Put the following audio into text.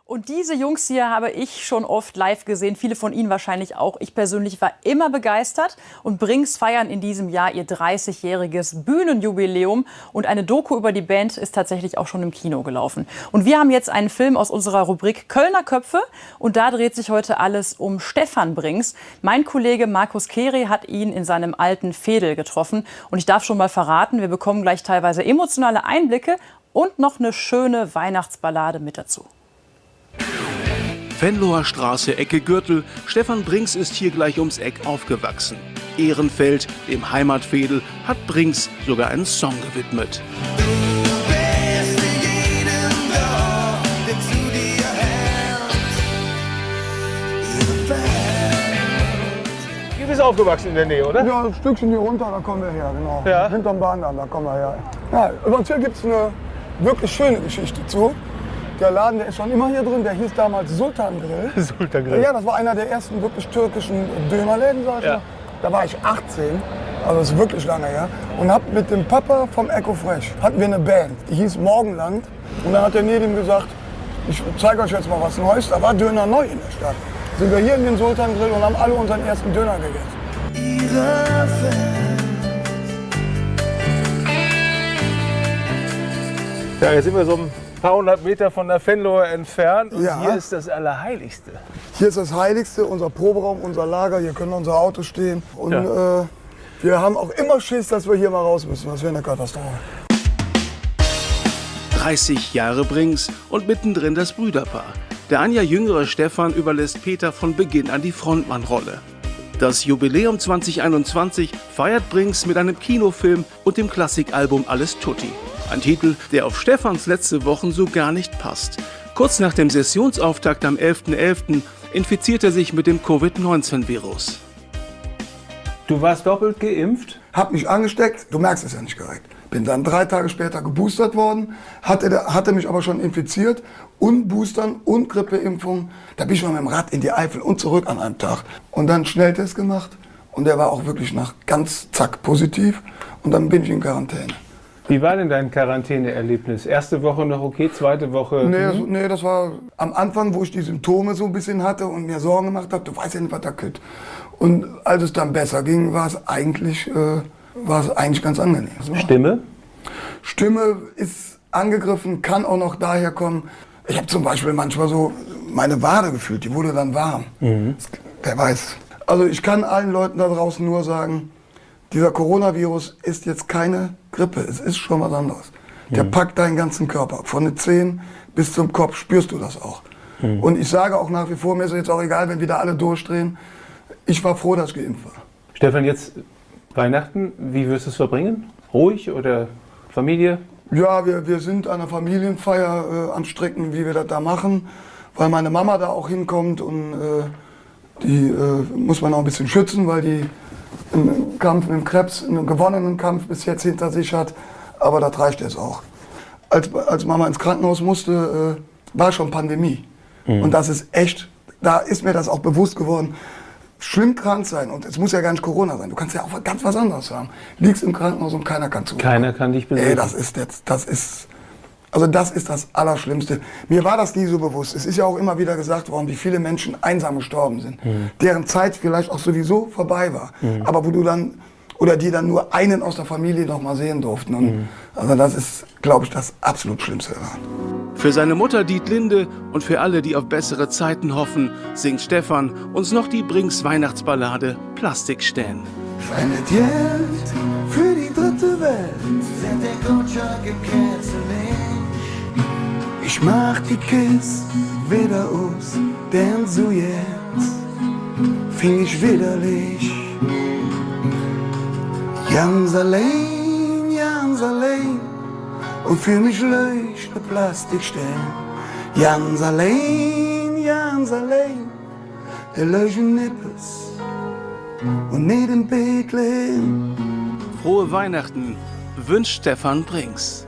Und diese Jungs hier habe ich schon oft live gesehen, viele von Ihnen wahrscheinlich auch. Ich persönlich war immer begeistert und Brings feiern in diesem Jahr ihr 30-jähriges Bühnenjubiläum. Und eine Doku über die Band ist tatsächlich auch schon im Kino gelaufen. Und wir haben jetzt einen Film aus unserer Rubrik Kölner Köpfe und da dreht sich heute alles um Stefan Brings. Mein Kollege Markus Kehre hat ihn in seinem alten Veedel getroffen. Und ich darf schon mal verraten, wir bekommen gleich teilweise emotionale Einblicke und noch eine schöne Weihnachtsballade mit dazu. Venloer Straße, Ecke Gürtel. Stefan Brings ist hier gleich ums Eck aufgewachsen. Ehrenfeld, dem Heimatveedel, hat Brings sogar einen Song gewidmet. Du bist aufgewachsen in der Nähe, oder? Ja, ein Stückchen hier runter, da kommen wir her, genau. Ja. Hinterm Bahndamm, da kommen wir her. Ja, über uns hier gibt es eine wirklich schöne Geschichte zu. Der Laden, der ist schon immer hier drin, der hieß damals Sultan Grill. Sultan Grill. Ja, das war einer der ersten wirklich türkischen Dönerläden, sag ich Ja. mal. Da war ich 18, also das ist wirklich lange her. Und hab mit dem Papa vom Echo Fresh, hatten wir eine Band, die hieß Morgenland. Und dann hat der Nedim gesagt, ich zeige euch jetzt mal was Neues. Da war Döner neu in der Stadt. Sind wir hier in den Sultan Grill und haben alle unseren ersten Döner gegessen. Ja, jetzt sind wir so ein paar hundert Meter von der Venloer entfernt und Ja. hier ist das Allerheiligste. Hier ist das Heiligste, unser Proberaum, unser Lager. Hier können unsere Autos stehen. Und Ja. wir haben auch immer Schiss, dass wir hier mal raus müssen. Das wäre eine Katastrophe. 30 Jahre Brings und mittendrin das Brüderpaar. Der ein Jahr jüngere Stefan überlässt Peter von Beginn an die Frontmannrolle. Das Jubiläum 2021 feiert Brings mit einem Kinofilm und dem Klassikalbum Alles Tutti. Ein Titel, der auf Stefans letzte Wochen so gar nicht passt. Kurz nach dem Sessionsauftakt am 11.11. infiziert er sich mit dem Covid-19-Virus. Du warst doppelt geimpft? Hab mich angesteckt, du merkst es ja nicht direkt. Bin dann 3 Tage später geboostert worden, hatte mich aber schon infiziert und Boostern und Grippeimpfung. Da bin ich schon mit dem Rad in die Eifel und zurück an einem Tag. Und dann Schnelltest gemacht und der war auch wirklich nach ganz zack positiv und dann bin ich in Quarantäne. Wie war denn dein Quarantäneerlebnis? Erste Woche noch okay, zweite Woche? Nee, das war am Anfang, wo ich die Symptome so ein bisschen hatte und mir Sorgen gemacht habe, du weißt ja nicht, was da kommt. Und als es dann besser ging, war es eigentlich ganz angenehm. Stimme? Stimme ist angegriffen, kann auch noch daher kommen. Ich habe zum Beispiel manchmal so meine Wade gefühlt, die wurde dann warm. Wer weiß. Also ich kann allen Leuten da draußen nur sagen, dieser Coronavirus ist jetzt keine Grippe, es ist schon was anderes. Der packt deinen ganzen Körper, von den Zehen bis zum Kopf spürst du das auch. Und ich sage auch nach wie vor, mir ist jetzt auch egal, wenn wieder alle durchdrehen, ich war froh, dass ich geimpft war. Stefan, jetzt Weihnachten, wie wirst du es verbringen? Ruhig oder Familie? Ja, wir sind an einer Familienfeier am Stricken, wie wir das da machen, weil meine Mama da auch hinkommt und die muss man auch ein bisschen schützen, weil die einen Kampf mit dem Krebs, einen gewonnenen Kampf bis jetzt hinter sich hat, aber das reicht jetzt auch. Als Mama ins Krankenhaus musste, war schon Pandemie und das ist echt, da ist mir das auch bewusst geworden, schlimm krank sein und es muss ja gar nicht Corona sein, du kannst ja auch ganz was anderes haben. Liegst im Krankenhaus und keiner kann zu. Keiner kann dich besuchen. Das ist das Allerschlimmste. Mir war das nie so bewusst. Es ist ja auch immer wieder gesagt worden, wie viele Menschen einsam gestorben sind, deren Zeit vielleicht auch sowieso vorbei war, aber wo du dann, oder die dann nur einen aus der Familie noch mal sehen durften. Und also das ist, glaube ich, das absolut Schlimmste daran. Für seine Mutter Dietlinde und für alle, die auf bessere Zeiten hoffen, singt Stefan uns noch die Brings Weihnachtsballade Plastikstern. Spendet Geld für die dritte Welt. Sind der Kutschak im Kerzenlicht. Ich mach die Kids wieder aus, denn so jetzt fing ich widerlich. Ganz allein und für mich leucht der Plastikstern. Ganz allein, der leuchten Nippes und nicht im Bethlehem. Frohe Weihnachten wünscht Stefan Brings.